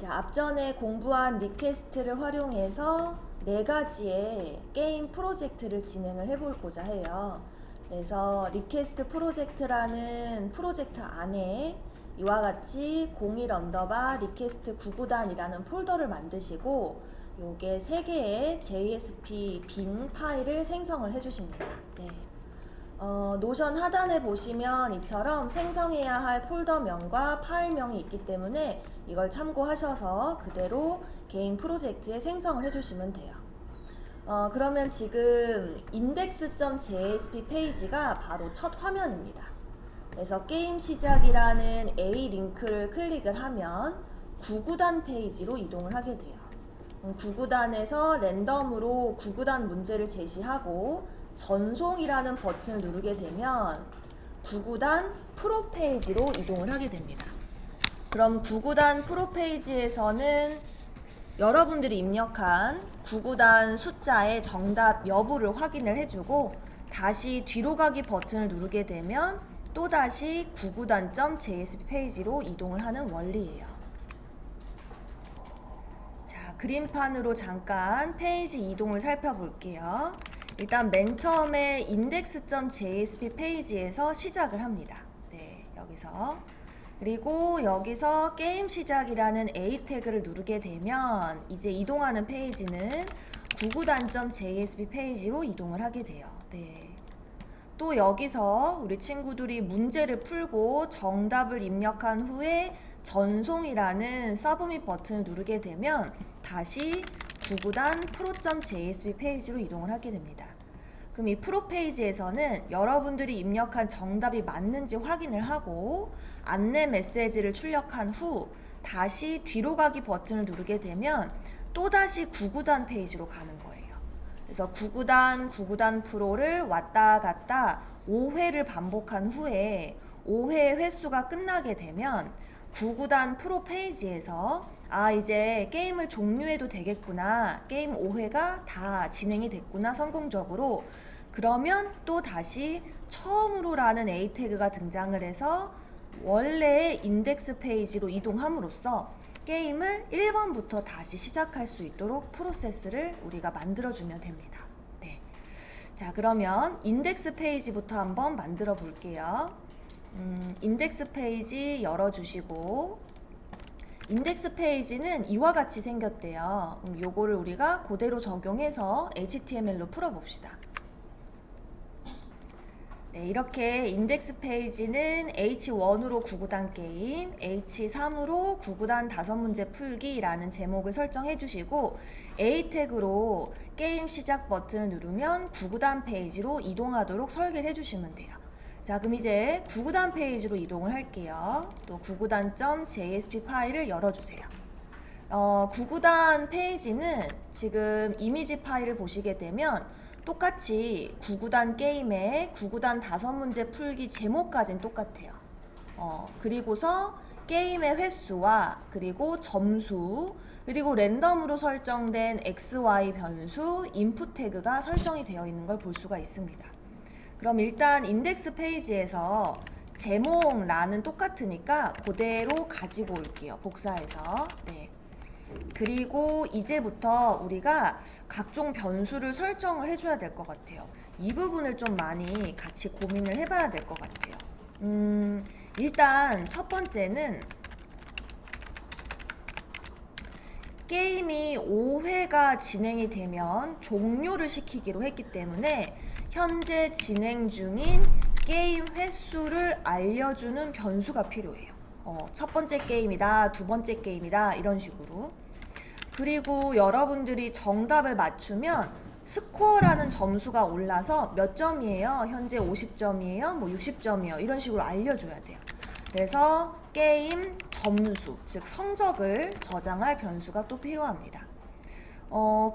자, 앞전에 공부한 리퀘스트를 활용해서 4가지의 게임 프로젝트를 진행을 해보고자 해요. 그래서 리퀘스트 프로젝트라는 프로젝트 안에 이와 같이 01 언더바 리퀘스트 99단이라는 폴더를 만드시고 요게 3개의 JSP 빈 파일을 생성을 해주십니다. 네. 노션 하단에 보시면 이처럼 생성해야 할 폴더명과 파일명이 있기 때문에 이걸 참고하셔서 그대로 개인 프로젝트에 생성을 해주시면 돼요. 그러면 지금 index.jsp 페이지가 바로 첫 화면입니다. 그래서 게임 시작이라는 A 링크를 클릭을 하면 99단 페이지로 이동을 하게 돼요. 99단에서 랜덤으로 99단 문제를 제시하고 전송이라는 버튼을 누르게 되면 99단 프로 페이지로 이동을 하게 됩니다. 그럼 99단 프로 페이지에서는 여러분들이 입력한 99단 숫자의 정답 여부를 확인을 해주고 다시 뒤로 가기 버튼을 누르게 되면 또다시 99단.jsp 페이지로 이동을 하는 원리예요. 자, 그림판으로 잠깐 페이지 이동을 살펴볼게요. 일단 맨 처음에 index.jsp 페이지에서 시작을 합니다. 네, 여기서. 그리고 여기서 게임 시작이라는 A 태그를 누르게 되면 이제 이동하는 페이지는 99단.jsp 페이지로 이동을 하게 돼요. 네. 또 여기서 우리 친구들이 문제를 풀고 정답을 입력한 후에 전송이라는 서브밋 버튼을 누르게 되면 다시 99단 프로.jsp 페이지로 이동을 하게 됩니다. 그럼 이 프로 페이지에서는 여러분들이 입력한 정답이 맞는지 확인을 하고 안내 메시지를 출력한 후 다시 뒤로 가기 버튼을 누르게 되면 또다시 99단 페이지로 가는 거예요. 그래서 99단 프로를 왔다 갔다 5회를 반복한 후에 5회의 횟수가 끝나게 되면 99단 프로 페이지에서 이제 게임을 종료해도 되겠구나. 게임 5회가 다 진행이 됐구나. 성공적으로. 그러면 또 다시 처음으로 라는 A 태그가 등장을 해서 원래의 인덱스 페이지로 이동함으로써 게임을 1번부터 다시 시작할 수 있도록 프로세스를 우리가 만들어주면 됩니다. 네. 자, 그러면 인덱스 페이지부터 한번 만들어 볼게요. 인덱스 페이지 열어주시고 인덱스 페이지는 이와 같이 생겼대요. 요거를 우리가 그대로 적용해서 HTML로 풀어봅시다. 네, 이렇게 인덱스 페이지는 H1으로 99단 게임, H3으로 99단 5문제 풀기라는 제목을 설정해 주시고 A 태그로 게임 시작 버튼을 누르면 99단 페이지로 이동하도록 설계를 해주시면 돼요. 자, 그럼 이제 99단 페이지로 이동을 할게요. 또 99단.jsp 파일을 열어주세요. 99단 페이지는 지금 이미지 파일을 보시게 되면 똑같이 99단 게임의 99단 5문제 풀기 제목까지는 똑같아요. 그리고서 게임의 횟수와 그리고 점수 그리고 랜덤으로 설정된 XY 변수 인풋 태그가 설정이 되어 있는 걸 볼 수가 있습니다. 그럼 일단 인덱스 페이지에서 제목란은 똑같으니까 그대로 가지고 올게요. 복사해서. 네. 그리고 이제부터 우리가 각종 변수를 설정을 해줘야 될 것 같아요. 이 부분을 좀 많이 같이 고민을 해봐야 될 것 같아요. 일단 첫 번째는 게임이 5회가 진행이 되면 종료를 시키기로 했기 때문에 현재 진행 중인 게임 횟수를 알려주는 변수가 필요해요. 첫 번째 게임이다, 두 번째 게임이다 이런 식으로. 그리고 여러분들이 정답을 맞추면 스코어라는 점수가 올라서 몇 점이에요? 현재 50점이에요? 뭐 60점이에요? 이런 식으로 알려줘야 돼요. 그래서 게임 점수, 즉 성적을 저장할 변수가 또 필요합니다.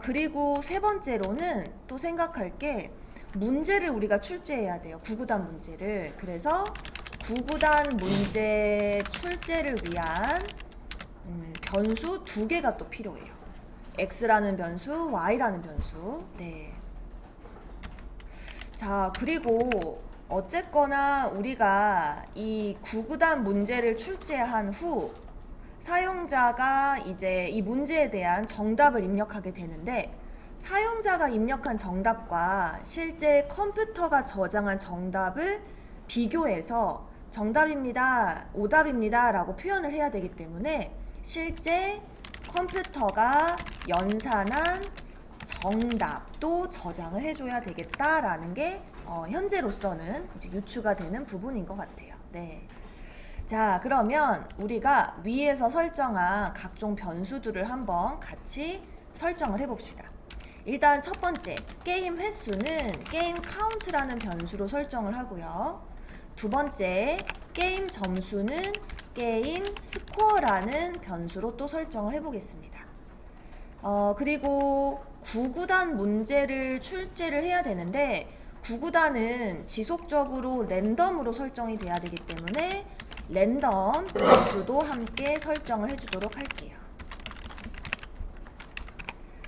그리고 세 번째로는 또 생각할 게 문제를 우리가 출제해야 돼요. 99단 문제를. 그래서 99단 문제 출제를 위한 변수 2개가 또 필요해요. X라는 변수, Y라는 변수. 네. 자, 그리고 어쨌거나 우리가 이 99단 문제를 출제한 후 사용자가 이제 이 문제에 대한 정답을 입력하게 되는데, 사용자가 입력한 정답과 실제 컴퓨터가 저장한 정답을 비교해서 정답입니다, 오답입니다 라고 표현을 해야 되기 때문에 실제 컴퓨터가 연산한 정답도 저장을 해줘야 되겠다라는 게 현재로서는 이제 유추가 되는 부분인 것 같아요. 네. 자, 그러면 우리가 위에서 설정한 각종 변수들을 한번 같이 설정을 해봅시다. 일단 첫 번째, 게임 횟수는 게임 카운트라는 변수로 설정을 하고요. 두 번째, 게임 점수는 게임 스코어라는 변수로 또 설정을 해보겠습니다. 그리고 9구단 문제를 출제를 해야 되는데 9구단은 지속적으로 랜덤으로 설정이 돼야 되기 때문에 랜덤 변수도 함께 설정을 해주도록 할게요.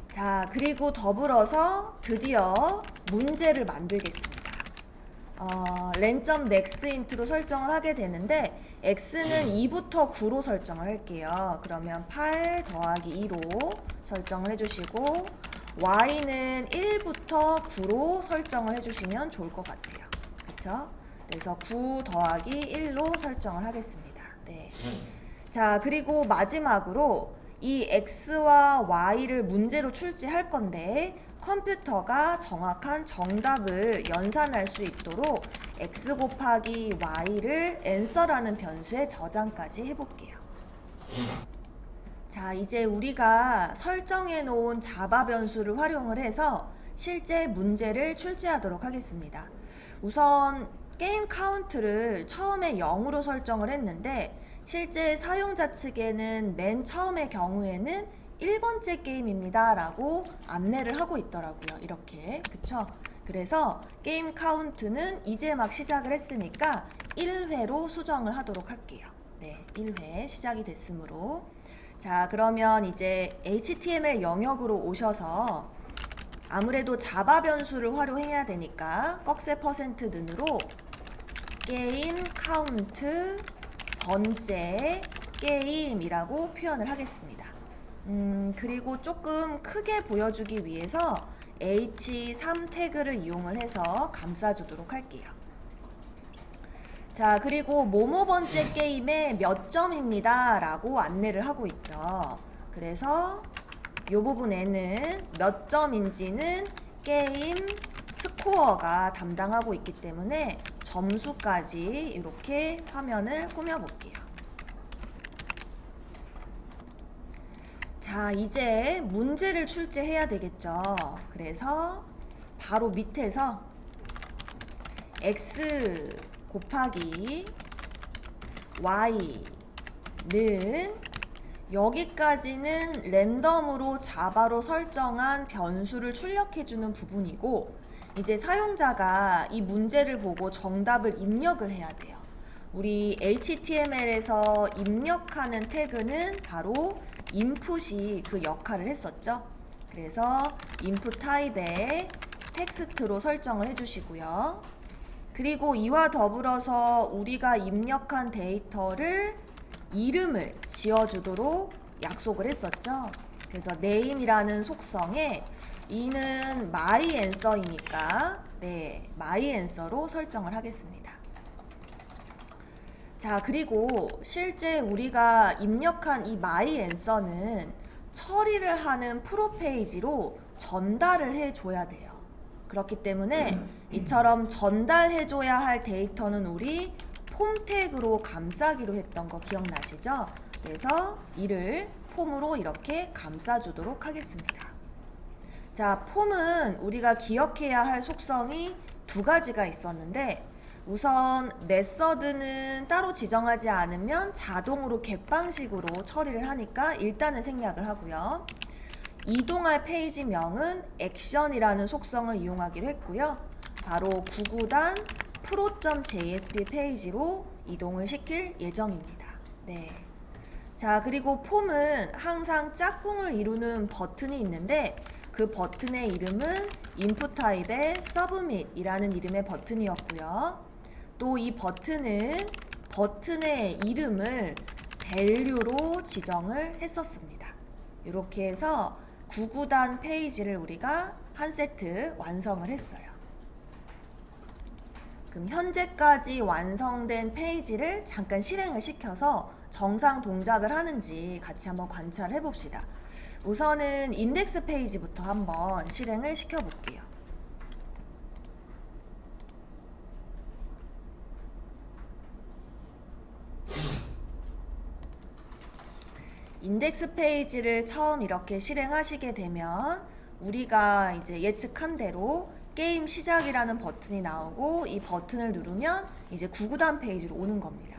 자, 그리고 더불어서 드디어 문제를 만들겠습니다. len.nextInt로 설정을 하게 되는데 x는 2부터 9로 설정을 할게요. 그러면 8 더하기 2로 설정을 해주시고 y는 1부터 9로 설정을 해주시면 좋을 것 같아요. 그쵸? 그래서 9 더하기 1로 설정을 하겠습니다. 네. 자, 그리고 마지막으로 이 x와 y를 문제로 출제할 건데 컴퓨터가 정확한 정답을 연산할 수 있도록 x 곱하기 y를 answer라는 변수에 저장까지 해볼게요. 자, 이제 우리가 설정해 놓은 자바 변수를 활용을 해서 실제 문제를 출제하도록 하겠습니다. 우선 게임 카운트를 처음에 0으로 설정을 했는데 실제 사용자 측에는 맨 처음의 경우에는 1번째 게임입니다 라고 안내를 하고 있더라고요. 이렇게. 그쵸? 그래서 게임 카운트는 이제 막 시작을 했으니까 1회로 수정을 하도록 할게요. 네, 1회 시작이 됐으므로. 자, 그러면 이제 HTML 영역으로 오셔서 아무래도 자바 변수를 활용해야 되니까 꺽쇠 %는으로 게임 카운트 번째 게임이라고 표현을 하겠습니다. 그리고 조금 크게 보여주기 위해서 H3 태그를 이용을 해서 감싸주도록 할게요. 자, 그리고 뭐뭐 번째 게임에 몇 점입니다 라고 안내를 하고 있죠. 그래서 이 부분에는 몇 점인지는 게임 스코어가 담당하고 있기 때문에 점수까지 이렇게 화면을 꾸며볼게요. 자, 이제 문제를 출제해야 되겠죠. 그래서 바로 밑에서 x 곱하기 y는 여기까지는 랜덤으로 자바로 설정한 변수를 출력해주는 부분이고 이제 사용자가 이 문제를 보고 정답을 입력을 해야 돼요. 우리 HTML에서 입력하는 태그는 바로 인풋이 그 역할을 했었죠. 그래서 인풋 타입에 텍스트로 설정을 해주시고요. 그리고 이와 더불어서 우리가 입력한 데이터를 이름을 지어주도록 약속을 했었죠. 그래서 name이라는 속성에 이는 myAnswer이니까 네, myAnswer로 설정을 하겠습니다. 자, 그리고 실제 우리가 입력한 이 myAnswer는 처리를 하는 프로페이지로 전달을 해줘야 돼요. 그렇기 때문에 이처럼 전달해줘야 할 데이터는 우리 폼 태그로 감싸기로 했던 거 기억나시죠? 그래서 이를 폼으로 이렇게 감싸주도록 하겠습니다. 자, 폼은 우리가 기억해야 할 속성이 두 가지가 있었는데 우선 메서드는 따로 지정하지 않으면 자동으로 갯방식으로 처리를 하니까 일단은 생략을 하고요. 이동할 페이지명은 액션이라는 속성을 이용하기로 했고요. 바로 9구단 pro.jsp 페이지로 이동을 시킬 예정입니다. 네. 자, 그리고 폼은 항상 짝꿍을 이루는 버튼이 있는데 그 버튼의 이름은 input 타입의 submit이라는 이름의 버튼이었고요. 또 이 버튼은 버튼의 이름을 value로 지정을 했었습니다. 이렇게 해서 구구단 페이지를 우리가 한 세트 완성을 했어요. 그럼 현재까지 완성된 페이지를 잠깐 실행을 시켜서 정상 동작을 하는지 같이 한번 관찰해 봅시다. 우선은 인덱스 페이지부터 한번 실행을 시켜 볼게요. 인덱스 페이지를 처음 이렇게 실행하시게 되면 우리가 이제 예측한 대로 게임 시작이라는 버튼이 나오고 이 버튼을 누르면 이제 구구단 페이지로 오는 겁니다.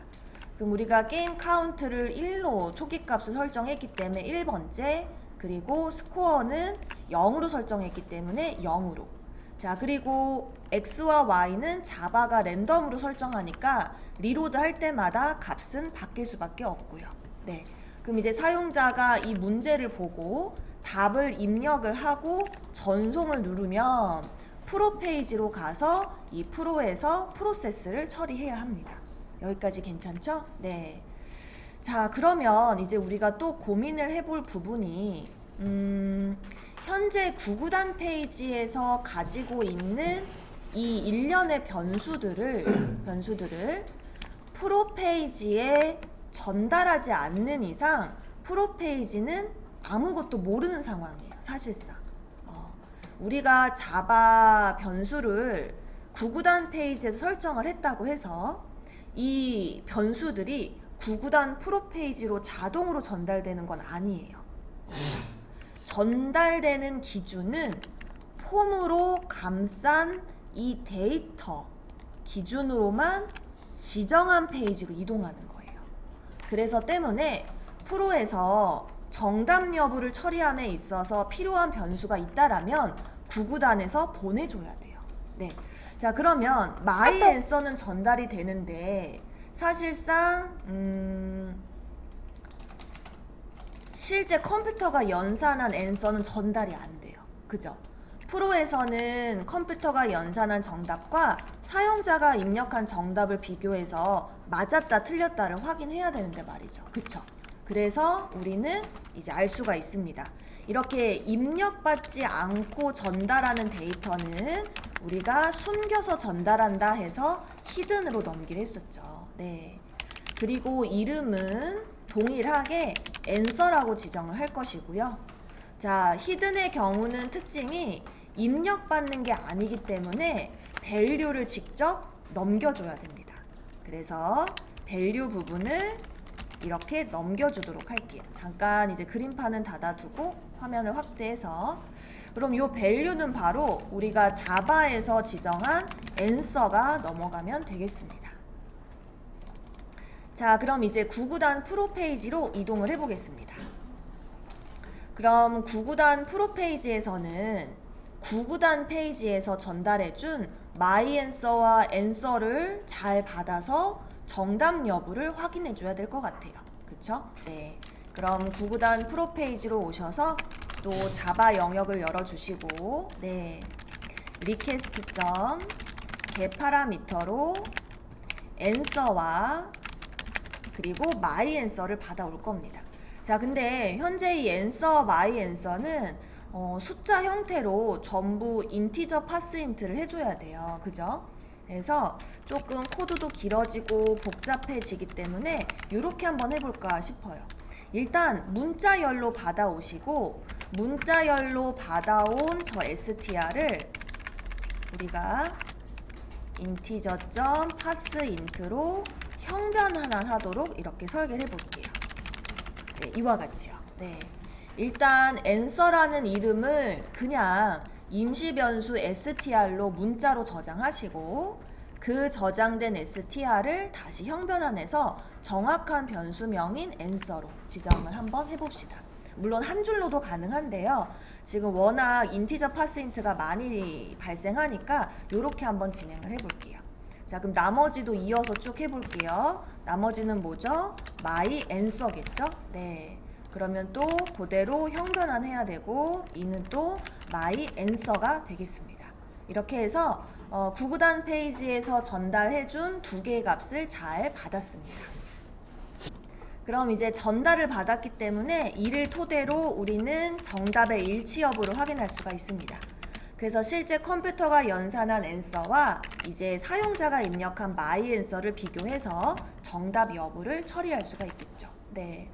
그럼 우리가 게임 카운트를 1로 초기 값을 설정했기 때문에 1번째, 그리고 스코어는 0으로 설정했기 때문에 0으로. 자, 그리고 X와 Y는 자바가 랜덤으로 설정하니까 리로드 할 때마다 값은 바뀔 수밖에 없고요. 네. 그럼 이제 사용자가 이 문제를 보고 답을 입력을 하고 전송을 누르면 프로 페이지로 가서 이 프로에서 프로세스를 처리해야 합니다. 여기까지 괜찮죠? 네. 자, 그러면 이제 우리가 또 고민을 해볼 부분이 현재 구구단 페이지에서 가지고 있는 이 일련의 변수들을 프로 페이지에 전달하지 않는 이상 프로 페이지는 아무것도 모르는 상황이에요. 사실상 우리가 자바 변수를 구구단 페이지에서 설정을 했다고 해서 이 변수들이 구구단 프로 페이지로 자동으로 전달되는 건 아니에요. 전달되는 기준은 폼으로 감싼 이 데이터 기준으로만 지정한 페이지로 이동하는 거예요. 그래서 때문에 프로에서 정답 여부를 처리함에 있어서 필요한 변수가 있다라면 구구단에서 보내줘야 돼요. 네. 자, 그러면 my answer는 전달이 되는데 사실상 실제 컴퓨터가 연산한 answer는 전달이 안 돼요. 그죠? 프로에서는 컴퓨터가 연산한 정답과 사용자가 입력한 정답을 비교해서 맞았다 틀렸다를 확인해야 되는데 말이죠. 그쵸? 그래서 우리는 이제 알 수가 있습니다. 이렇게 입력받지 않고 전달하는 데이터는 우리가 숨겨서 전달한다 해서 히든으로 넘기를 했었죠. 네. 그리고 이름은 동일하게 answer라고 지정을 할 것이고요. 자, 히든의 경우는 특징이 입력받는 게 아니기 때문에 value를 직접 넘겨줘야 됩니다. 그래서 value 부분을 이렇게 넘겨주도록 할게요. 잠깐 이제 그림판은 닫아두고 화면을 확대해서 그럼 이 value는 바로 우리가 자바에서 지정한 answer가 넘어가면 되겠습니다. 자, 그럼 이제 구구단 프로 페이지로 이동을 해보겠습니다. 그럼 구구단 프로 페이지에서는 구구단 페이지에서 전달해준 my answer와 answer를 잘 받아서 정답 여부를 확인해 줘야 될 것 같아요. 그쵸? 네. 그럼 구구단 프로 페이지로 오셔서 또 자바 영역을 열어주시고, 네. request.get 파라미터로 answer와 그리고 my answer를 받아올 겁니다. 자, 근데 현재 이 answer, my answer는 숫자 형태로 전부 인티저 파스인트를 해줘야 돼요. 그죠? 그래서 조금 코드도 길어지고 복잡해지기 때문에 이렇게 한번 해볼까 싶어요. 일단 문자열로 받아오시고 문자열로 받아온 저 str을 우리가 integer.parseInt로 형변환 하도록 이렇게 설계를 해볼게요. 네, 이와 같이요. 네. 일단 answer라는 이름을 그냥 임시 변수 str로 문자로 저장하시고 그 저장된 str을 다시 형변환해서 정확한 변수명인 answer로 지정을 한번 해봅시다. 물론 한 줄로도 가능한데요. 지금 워낙 인티저 파스인트가 많이 발생하니까 이렇게 한번 진행을 해볼게요. 자, 그럼 나머지도 이어서 쭉 해볼게요. 나머지는 뭐죠? my answer겠죠? 네. 그러면 또 그대로 형변환 해야 되고 이는 또 my answer가 되겠습니다. 이렇게 해서 구구단 페이지에서 전달해준 두 개의 값을 잘 받았습니다. 그럼 이제 전달을 받았기 때문에 이를 토대로 우리는 정답의 일치 여부를 확인할 수가 있습니다. 그래서 실제 컴퓨터가 연산한 앤서와 이제 사용자가 입력한 마이 앤서를 비교해서 정답 여부를 처리할 수가 있겠죠. 네.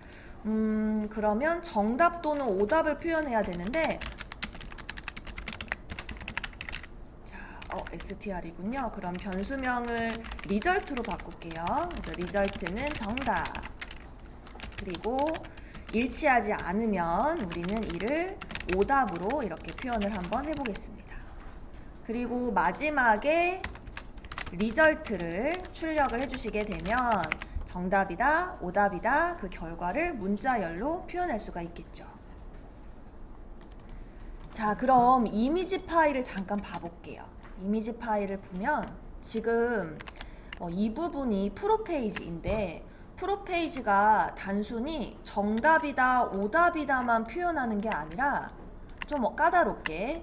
그러면 정답 또는 오답을 표현해야 되는데, str이군요. 그럼 변수명을 리절트로 바꿀게요. 그래서 리절트는 정답. 그리고 일치하지 않으면 우리는 이를 오답으로 이렇게 표현을 한번 해보겠습니다. 그리고 마지막에 리절트를 출력을 해주시게 되면 정답이다, 오답이다 그 결과를 문자열로 표현할 수가 있겠죠. 자, 그럼 이미지 파일을 잠깐 봐볼게요. 이미지 파일을 보면 지금 이 부분이 프로페이지인데 프로페이지가 단순히 정답이다, 오답이다만 표현하는 게 아니라 좀 까다롭게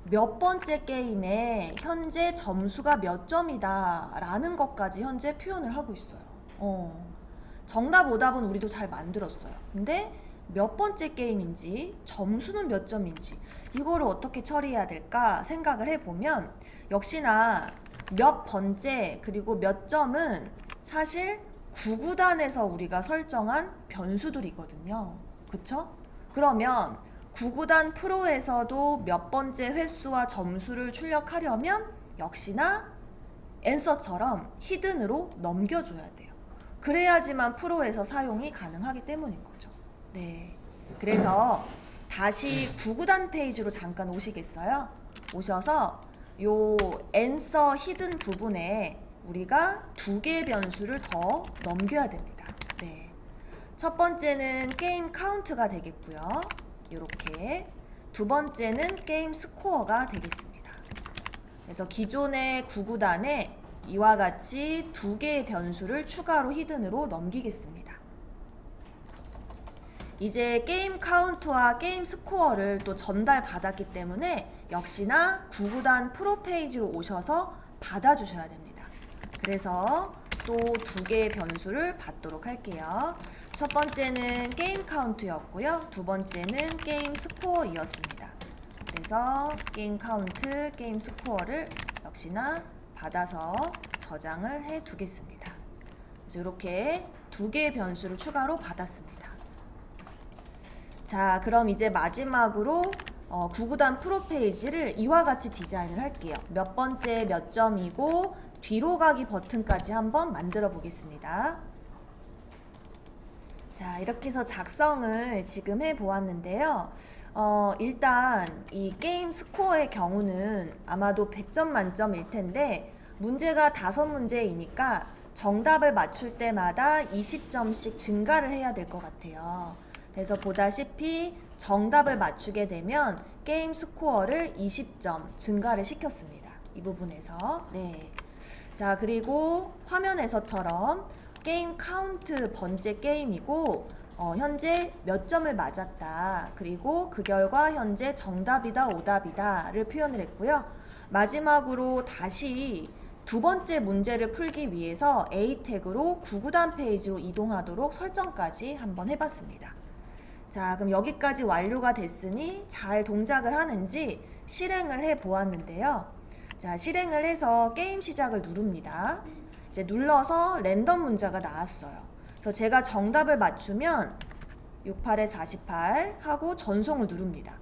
몇 번째 게임에 현재 점수가 몇 점이다 라는 것까지 현재 표현을 하고 있어요. 정답, 오답은 우리도 잘 만들었어요. 근데 몇 번째 게임인지 점수는 몇 점인지 이거를 어떻게 처리해야 될까 생각을 해보면 역시나 몇 번째 그리고 몇 점은 사실 구구단에서 우리가 설정한 변수들이거든요. 그쵸? 그러면 구구단 프로에서도 몇 번째 횟수와 점수를 출력하려면 역시나 앤서처럼 히든으로 넘겨줘야 돼요. 그래야지만 프로에서 사용이 가능하기 때문인 거죠. 네. 그래서 다시 구구단 페이지로 잠깐 오시겠어요? 오셔서 요 앤서 히든 부분에 우리가 두 개의 변수를 더 넘겨야 됩니다. 네. 첫 번째는 게임 카운트가 되겠고요. 이렇게 두 번째는 게임 스코어가 되겠습니다. 그래서 기존의 구구단에 이와 같이 두 개의 변수를 추가로 히든으로 넘기겠습니다. 이제 게임 카운트와 게임 스코어를 또 전달받았기 때문에 역시나 구구단 프로 페이지로 오셔서 받아주셔야 됩니다. 그래서 또 두 개의 변수를 받도록 할게요. 첫 번째는 게임 카운트였고요. 두 번째는 게임 스코어이었습니다. 그래서 게임 카운트, 게임 스코어를 역시나 받아서 저장을 해 두겠습니다. 그래서 이렇게 두 개의 변수를 추가로 받았습니다. 자, 그럼 이제 마지막으로 구구단 프로 페이지를 이와 같이 디자인을 할게요. 몇 번째 몇 점이고 뒤로 가기 버튼까지 한번 만들어 보겠습니다. 자, 이렇게 해서 작성을 지금 해 보았는데요. 일단 이 게임 스코어의 경우는 아마도 100점 만점일 텐데 문제가 5문제이니까 정답을 맞출 때마다 20점씩 증가를 해야 될 것 같아요. 그래서 보다시피 정답을 맞추게 되면 게임 스코어를 20점 증가를 시켰습니다. 이 부분에서. 네. 자, 그리고 화면에서처럼 게임 카운트 번째 게임이고 현재 몇 점을 맞았다. 그리고 그 결과 현재 정답이다, 오답이다를 표현을 했고요. 마지막으로 다시 두 번째 문제를 풀기 위해서 A 태그로 구구단 페이지로 이동하도록 설정까지 한번 해봤습니다. 자, 그럼 여기까지 완료가 됐으니 잘 동작을 하는지 실행을 해 보았는데요. 자, 실행을 해서 게임 시작을 누릅니다. 이제 눌러서 랜덤 문자가 나왔어요. 그래서 제가 정답을 맞추면 68에 48 하고 전송을 누릅니다.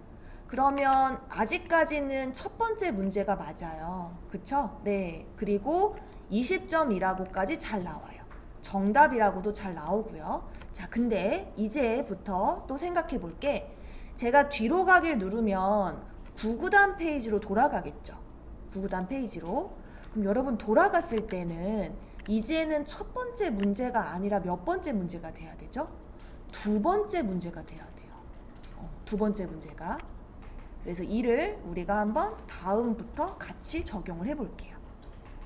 그러면 아직까지는 첫 번째 문제가 맞아요. 그쵸? 네. 그리고 20점이라고까지 잘 나와요. 정답이라고도 잘 나오고요. 자, 근데 이제부터 또 생각해 볼게. 제가 뒤로 가기를 누르면 구구단 페이지로 돌아가겠죠. 구구단 페이지로. 그럼 여러분 돌아갔을 때는 이제는 첫 번째 문제가 아니라 몇 번째 문제가 돼야 되죠? 두 번째 문제가 돼야 돼요. 두 번째 문제가. 그래서 이를 우리가 한번 다음부터 같이 적용을 해 볼게요.